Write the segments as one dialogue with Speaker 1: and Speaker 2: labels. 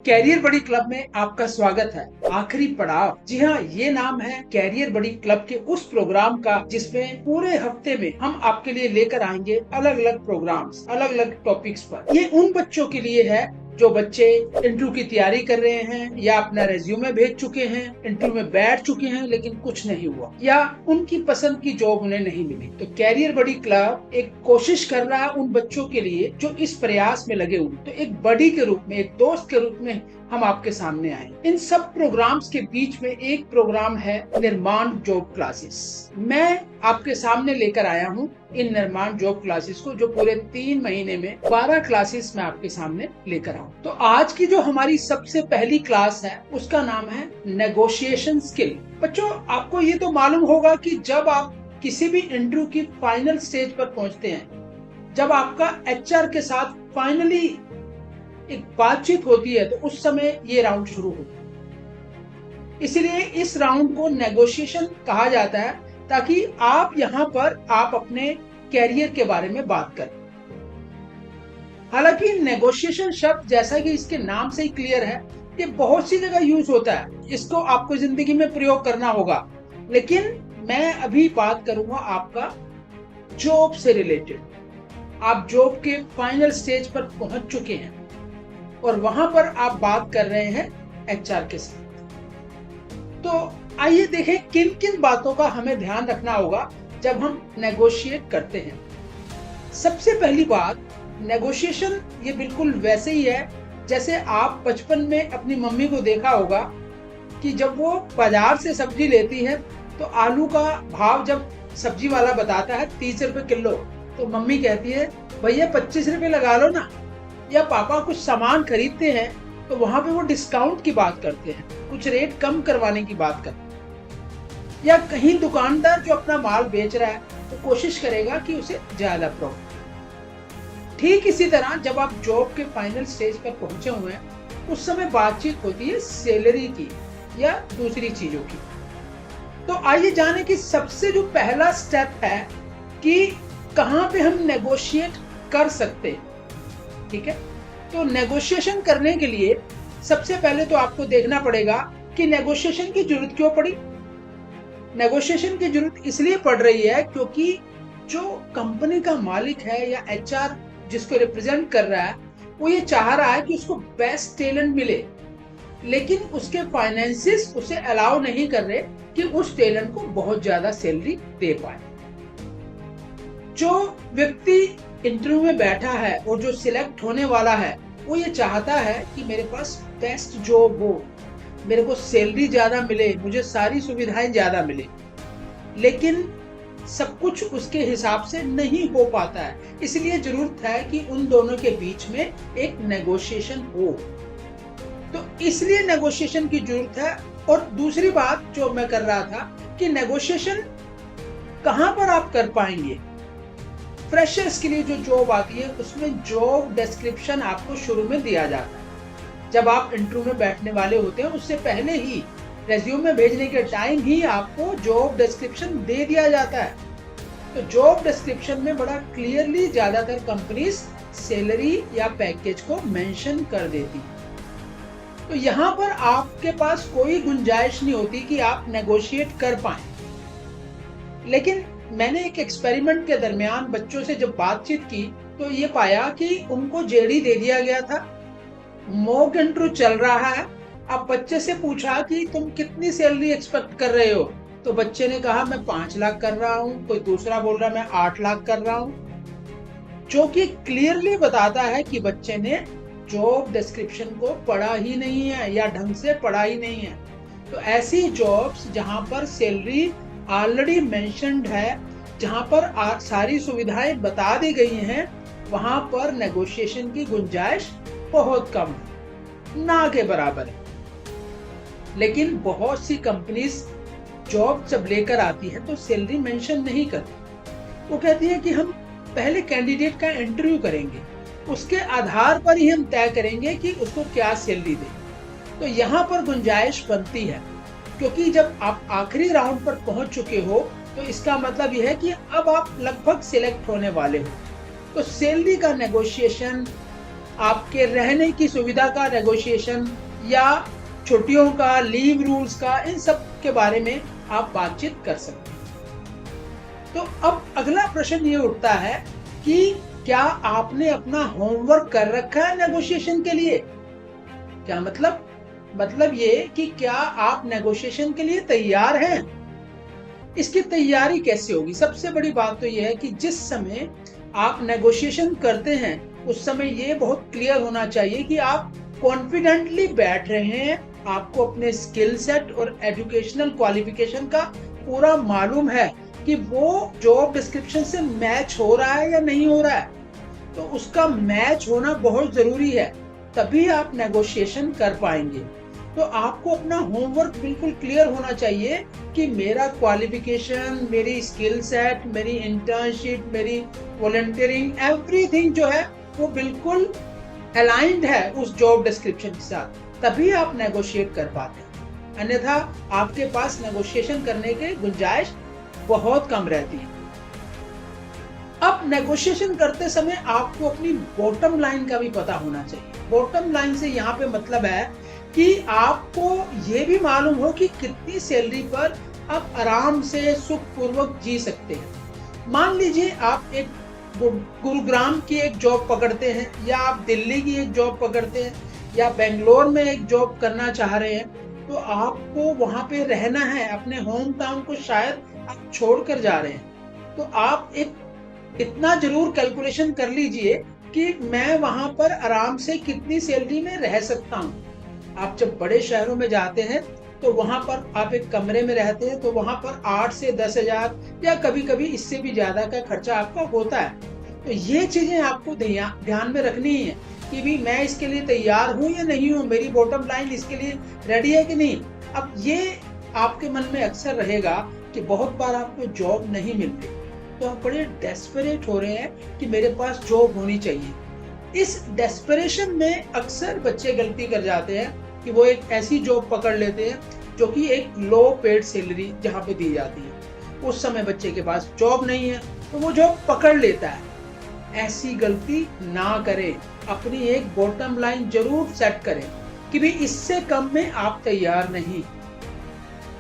Speaker 1: Career बडी club में आपका स्वागत है। आखिरी पड़ाव, जी हाँ, ये नाम है कैरियर बडी क्लब के उस प्रोग्राम का जिसमें पूरे हफ्ते में हम आपके लिए लेकर आएंगे अलग अलग प्रोग्राम्स, अलग अलग टॉपिक्स पर। ये उन बच्चों के लिए है जो बच्चे इंटरव्यू की तैयारी कर रहे हैं या अपना रेज्यूमे भेज चुके हैं, इंटरव्यू में बैठ चुके हैं लेकिन कुछ नहीं हुआ, या उनकी पसंद की जॉब उन्हें नहीं मिली। तो कैरियर बडी क्लब एक कोशिश कर रहा है उन बच्चों के लिए जो इस प्रयास में लगे हुए। तो एक बडी के रूप में, एक दोस्त के रूप में हम आपके सामने आए। इन सब प्रोग्राम्स के बीच में एक प्रोग्राम है निर्माण जॉब क्लासेस। मैं आपके सामने लेकर आया हूँ इन निर्माण जॉब क्लासेस को, जो पूरे 3 महीने में 12 क्लासेस मैं आपके सामने लेकर आऊँ। तो आज की जो हमारी सबसे पहली क्लास है उसका नाम है नेगोशिएशन स्किल। बच्चों, आपको ये तो मालूम होगा कि जब आप किसी भी इंटरव्यू की फाइनल स्टेज पर पहुंचते हैं, जब आपका एचआर के साथ फाइनली एक बातचीत होती है, तो उस समय ये राउंड शुरू होता है। इसलिए इस राउंड को नेगोशिएशन कहा जाता है, ताकि आप यहाँ पर आप अपने कैरियर के बारे में बात करें। हालांकि नेगोशिएशन शब्द, जैसा कि इसके नाम से ही क्लियर है, ये बहुत सी जगह यूज होता है। इसको आपको जिंदगी में प्रयोग करना होगा, लेकिन मैं अभी बात करूंगा आपका जॉब से रिलेटेड। आप जॉब के फाइनल स्टेज पर पहुंच चुके हैं और वहां पर आप बात कर रहे हैं एचआर के साथ। तो आइए देखें किन किन बातों का हमें ध्यान रखना होगा जब हम नेगोशिएट करते हैं। सबसे पहली बात, नेगोशिएशन ये बिल्कुल वैसे ही है जैसे आप बचपन में अपनी मम्मी को देखा होगा कि जब वो बाजार से सब्जी लेती है तो आलू का भाव जब सब्जी वाला बताता है 30 रुपए किलो, तो मम्मी कहती है भैया 25 रुपए लगा लो ना। या पापा कुछ सामान खरीदते हैं तो वहां पे वो डिस्काउंट की बात करते हैं, कुछ रेट कम करवाने की बात करते हैं। या कहीं दुकानदार जो अपना माल बेच रहा है तो कोशिश करेगा कि उसे ज्यादा प्रॉफिट। ठीक इसी तरह जब आप जॉब के फाइनल स्टेज पर पहुंचे हुए हैं, उस समय बातचीत होती है सैलरी की या दूसरी चीजों की। तो आइए जाने कि सबसे जो पहला स्टेप है कि कहां पे हम नेगोशिएट कर सकते हैं। ठीक है, तो नेगोशिएशन करने के लिए सबसे पहले तो आपको देखना पड़ेगा कि नेगोशिएशन की जरूरत क्यों पड़ी। नेगोशिएशन की जरूरत इसलिए पड़ रही है क्योंकि जो कंपनी का मालिक है या एचआर जिसको रिप्रेजेंट कर रहा है, वो ये चाह रहा है कि उसको बेस्ट टैलेंट मिले, लेकिन उसके फाइनेंसिस उसे अलाउ नहीं कर रहे कि उस टैलेंट को बहुत ज्यादा सैलरी दे पाए। जो व्यक्ति इंटरव्यू में बैठा है और जो सिलेक्ट होने वाला है, वो ये चाहता है कि मेरे पास बेस्ट जॉब हो, मेरे को सैलरी ज्यादा मिले, मुझे सारी सुविधाएं ज्यादा मिले, लेकिन सब कुछ उसके हिसाब से नहीं हो पाता है। इसलिए जरूरत है कि उन दोनों के बीच में एक नेगोशिएशन हो। तो इसलिए नेगोशिएशन की जरूरत है। और दूसरी बात जो मैं कर रहा था कि नेगोशिएशन कहां पर आप कर पाएंगे। फ्रेशर्स के लिए जो जॉब आती है उसमें जॉब डिस्क्रिप्शन आपको शुरू में दिया जाता है। जब आप इंटरव्यू में बैठने वाले होते हैं, उससे पहले ही रेज्यूमे भेजने के टाइम ही आपको जॉब डिस्क्रिप्शन दे दिया जाता है। तो जॉब डिस्क्रिप्शन में बड़ा क्लियरली ज्यादातर कंपनीज सैलरी या पैकेज को मेंशन कर देती है। तो यहाँ पर आपके पास कोई गुंजाइश नहीं होती कि आप नेगोशिएट कर पाए। लेकिन मैंने एक एक्सपेरिमेंट के दरमियान बच्चों से जब बातचीत की तो ये पाया कि उनको जेडी दे दिया गया था, मॉक इंटरव्यू चल रहा है। अब बच्चे से पूछा कि तुम कितनी सैलरी एक्सपेक्ट कर रहे हो, तो बच्चे ने कहा मैं 5 लाख कर रहा हूँ, कोई दूसरा बोल रहा मैं 8 लाख कर रहा हूँ, जो कि क्लियरली बताता है कि बच्चे ने जॉब डिस्क्रिप्शन को पढ़ा ही नहीं है या ढंग से पढ़ा ही नहीं है। तो ऐसी जॉब्स जहां पर सैलरी ऑलरेडी मेंशन्ड है, जहां पर सारी सुविधाएं बता दी गई हैं, वहां पर नेगोशिएशन की गुंजाइश बहुत कम है, ना के बराबर है। लेकिन बहुत सी कंपनीज जॉब जब लेकर आती है तो सैलरी मेंशन नहीं करती। वो कहती है कि हम पहले कैंडिडेट का इंटरव्यू करेंगे, उसके आधार पर ही हम तय करेंगे कि उसको क्या सैलरी दें। तो यहाँ पर गुंजाइश बनती है, क्योंकि जब आप आखिरी राउंड पर पहुंच चुके हो तो इसका मतलब यह है कि अब आप लगभग सिलेक्ट होने वाले हो। तो सैलरी का नेगोशिएशन आपके रहने की सुविधा का नेगोशिएशन या छुट्टियों का, लीव रूल्स का, इन सब के बारे में आप बातचीत कर सकते हैं। तो अब अगला प्रश्न ये उठता है कि क्या आपने अपना होमवर्क कर रखा है नेगोशिएशन के लिए? क्या मतलब ये कि क्या आप नेगोशिएशन के लिए तैयार हैं? इसकी तैयारी कैसे होगी? सबसे बड़ी बात तो ये है कि जिस समय आप नेगोशिएशन करते हैं उस समय ये बहुत क्लियर होना चाहिए कि आप कॉन्फिडेंटली बैठ रहे हैं, आपको अपने स्किल सेट और एजुकेशनल क्वालिफिकेशन का पूरा मालूम है कि वो जॉब डिस्क्रिप्शन से मैच हो रहा है या नहीं हो रहा है। तो उसका मैच होना बहुत जरूरी है, तभी आप नेगोशिएशन कर पाएंगे। तो आपको अपना होमवर्क बिल्कुल क्लियर होना चाहिए कि मेरा क्वालिफिकेशन, मेरी स्किल सेट, मेरी इंटर्नशिप, मेरी वॉलंटियरिंग, एवरीथिंग जो है वो बिल्कुल अलाइंड है उस जॉब डिस्क्रिप्शन के साथ, तभी आप नेगोशिएट कर पाते हैं। अन्यथा आपके पास नेगोशिएशन करने की गुंजाइश बहुत कम रहती है। अब नेगोशिएशन करते समय आपको अपनी बॉटम लाइन का भी पता होना चाहिए। बॉटम लाइन से यहाँ पे मतलब है कि आपको ये भी मालूम हो कि कितनी सैलरी पर आप आराम से सुखपूर्वक जी सकते हैं। मान लीजिए आप एक गुरुग्राम की एक जॉब पकड़ते हैं, या आप दिल्ली की एक जॉब पकड़ते हैं, या बेंगलोर में एक जॉब करना चाह रहे हैं, तो आपको वहां पे रहना है, अपने होम टाउन को शायद आप छोड़कर जा रहे हैं। तो आप एक इतना जरूर कैलकुलेशन कर लीजिए कि मैं वहां पर आराम से कितनी सैलरी में रह सकता हूँ। आप जब बड़े शहरों में जाते हैं तो वहां पर आप एक कमरे में रहते हैं, तो वहां पर 8 से 10,000 या कभी कभी इससे भी ज्यादा का खर्चा आपका होता है। तो ये चीजें आपको ध्यान में रखनी है कि भी मैं इसके लिए तैयार हूँ या नहीं हूँ, मेरी बॉटम लाइन इसके लिए रेडी है कि नहीं। अब ये आपके मन में अक्सर रहेगा कि बहुत बार आपको जॉब नहीं मिलती, तो आप बड़े डेस्परेट हो रहे हैं कि मेरे पास जॉब होनी चाहिए। इस डेस्परेशन में अक्सर बच्चे गलती कर जाते हैं कि वो एक ऐसी जॉब पकड़ लेते हैं जो कि एक लो पेड सैलरी जहाँ पे दी जाती है। उस समय बच्चे के पास जॉब नहीं है तो वो जॉब पकड़ लेता है। ऐसी गलती ना करें, अपनी एक बॉटम लाइन जरूर सेट करें कि भी इससे कम में आप तैयार नहीं।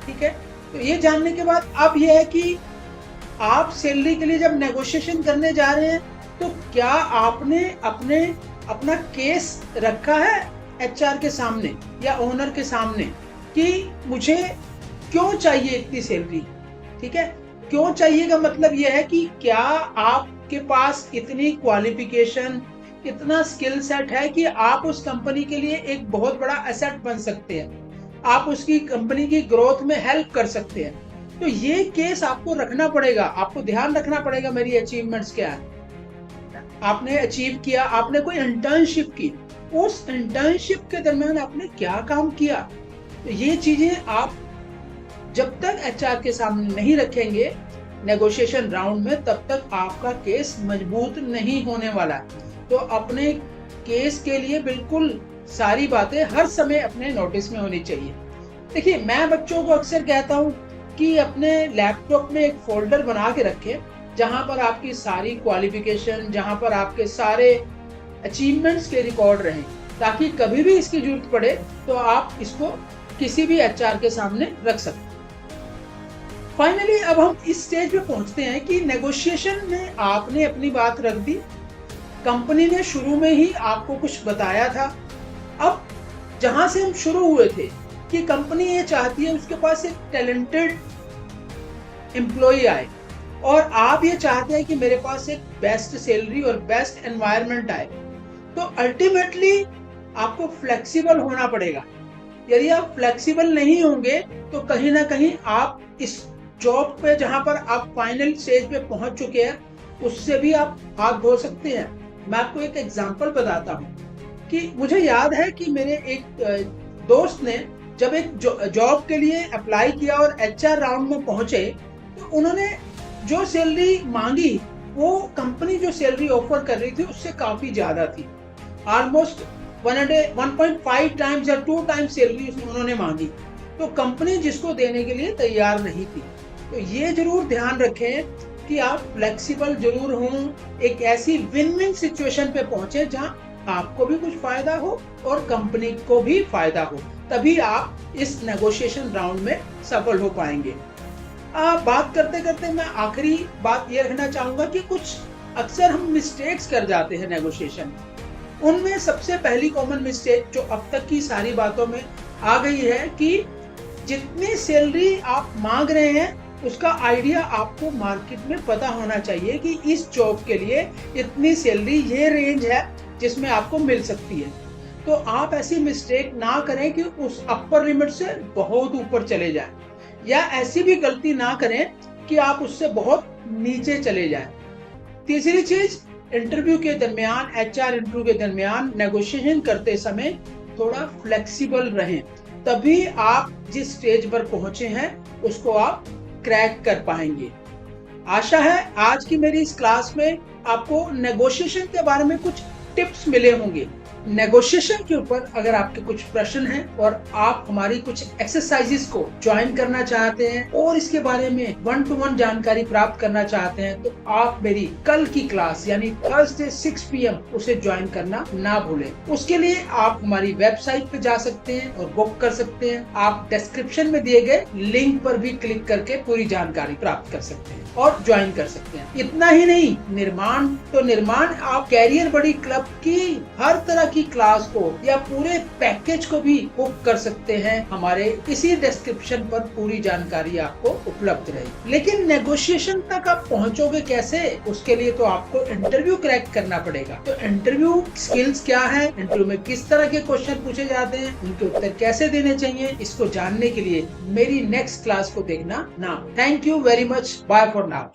Speaker 1: ठीक है, तो ये जानने के बाद अब ये है कि आप सैलरी के लिए जब नेगोशिएशन करने जा रहे हैं तो क्या आपने अपना केस रखा है एचआर के सामने या ओनर के सामने कि मुझे क्यों चाहिए इतनी सैलरी। ठीक है, क्यों चाहिए का मतलब यह है कि क्या आपके पास इतनी क्वालिफिकेशन, इतना स्किल सेट है कि आप उस कंपनी के लिए एक बहुत बड़ा एसेट बन सकते हैं, आप उसकी कंपनी की ग्रोथ में हेल्प कर सकते हैं। तो ये केस आपको रखना पड़ेगा, आपको ध्यान रखना पड़ेगा मेरी अचीवमेंट्स क्या है। आपने अचीव किया, आपने कोई इंटर्नशिप की, उस इंटर्नशिप के दरमियान आपने क्या काम किया। तो ये चीजें आप जब तक एचआर के सामने नहीं रखेंगे नेगोशिएशन राउंड में, तब तक आपका केस मजबूत नहीं होने वाला। तो अपने केस के लिए बिल्कुल सारी बातें हर समय अपने नोटिस में होनी चाहिए। देखिए, मैं बच्चों को अक्सर कहता हूँ कि अपने लैपटॉप में एक फोल्डर बना के रखें जहां पर आपकी सारी क्वालिफिकेशन, जहां पर आपके सारे अचीवमेंट्स के रिकॉर्ड रहें, ताकि कभी भी इसकी जरूरत पड़े तो आप इसको किसी भी एचआर के सामने रख सकते। फाइनली अब हम इस स्टेज पे पहुंचते हैं कि नेगोशिएशन में आपने अपनी बात रख दी, कंपनी ने शुरू में ही आपको कुछ बताया था। अब जहां से हम शुरू हुए थे कि कंपनी ये चाहती है उसके पास एक टैलेंटेड एम्प्लॉय आए, और आप ये चाहते हैं कि मेरे पास एक बेस्ट सैलरी और बेस्ट एनवायरनमेंट आए। तो अल्टीमेटली आपको फ्लेक्सिबल होना पड़ेगा। यदि आप फ्लेक्सिबल नहीं होंगे तो कहीं ना कहीं आप इस जॉब पे जहां पर आप फाइनल स्टेज पे पहुंच चुके हैं उससे भी आप हाथ धो सकते हैं। मैं आपको एक एग्जांपल बताता हूं कि मुझे याद है कि मेरे एक दोस्त ने जब एक जॉब के लिए अप्लाई किया और एचआर राउंड में पहुंचे तो उन्होंने जो सैलरी मांगी वो कंपनी जो सैलरी ऑफर कर रही थी उससे काफी ज्यादा थी। ऑलमोस्ट 1.5 टाइम्स या 2 टाइम्स सैलरी उन्होंने मांगी। तो कंपनी जिसको देने के लिए तैयार नहीं थी। तो ये जरूर ध्यान रखें कि आप फ्लेक्सिबल जरूर हों, एक ऐसी विन विन सिचुएशन पे पहुंचे जहां आपको भी कुछ फायदा हो और कंपनी को भी फायदा हो, तभी आप इस नेगोशिएशन राउंड में सफल हो पाएंगे। बात करते करते मैं आखिरी बात ये रखना चाहूंगा कि कुछ अक्सर हम मिस्टेक्स कर जाते हैं नेगोशिएशन। उनमें सबसे पहली कॉमन मिस्टेक जो अब तक की सारी बातों में आ गई है कि जितनी सैलरी आप मांग रहे हैं उसका आइडिया आपको मार्केट में पता होना चाहिए कि इस जॉब के लिए इतनी सैलरी, ये रेंज है जिसमें आपको मिल सकती है। तो आप ऐसी मिस्टेक ना करें कि उस अपर लिमिट से बहुत ऊपर चले जाएं, या ऐसी भी गलती ना करें कि आप उससे बहुत नीचे चले जाएं। तीसरी चीज, इंटरव्यू के दरमियान, एचआर इंटरव्यू के दरमियान नेगोशिएशन करते समय थोड़ा फ्लेक्सिबल रहें, तभी आप जिस स्टेज पर पहुंचे हैं उसको आप क्रैक कर पाएंगे। आशा है आज की मेरी इस क्लास में आपको नेगोशिएशन के बारे में कुछ टिप्स मिले होंगे। नेगोशिएशन के ऊपर अगर आपके कुछ प्रश्न हैं और आप हमारी कुछ एक्सरसाइजेस को ज्वाइन करना चाहते हैं और इसके बारे में 1-to-1 जानकारी प्राप्त करना चाहते हैं, तो आप मेरी कल की क्लास यानी थर्सडे 6 PM उसे ज्वाइन करना ना भूलें। उसके लिए आप हमारी वेबसाइट पे जा सकते हैं और बुक कर सकते हैं। आप डिस्क्रिप्शन में दिए गए लिंक पर भी क्लिक करके पूरी जानकारी प्राप्त कर सकते हैं और ज्वाइन कर सकते हैं। इतना ही नहीं, निर्माण आप कैरियर बड़ी क्लब की हर तरह की क्लास को या पूरे पैकेज को भी बुक कर सकते हैं। हमारे इसी डिस्क्रिप्शन पर पूरी जानकारी आपको उपलब्ध रहेगी। लेकिन नेगोशिएशन तक आप पहुंचोगे कैसे? उसके लिए तो आपको इंटरव्यू क्रैक करना पड़ेगा। तो इंटरव्यू स्किल्स क्या है, इंटरव्यू में किस तरह के क्वेश्चन पूछे जाते हैं, उनके उत्तर कैसे देने चाहिए, इसको जानने के लिए मेरी नेक्स्ट क्लास को देखना ना। Thank you very much. Bye for now.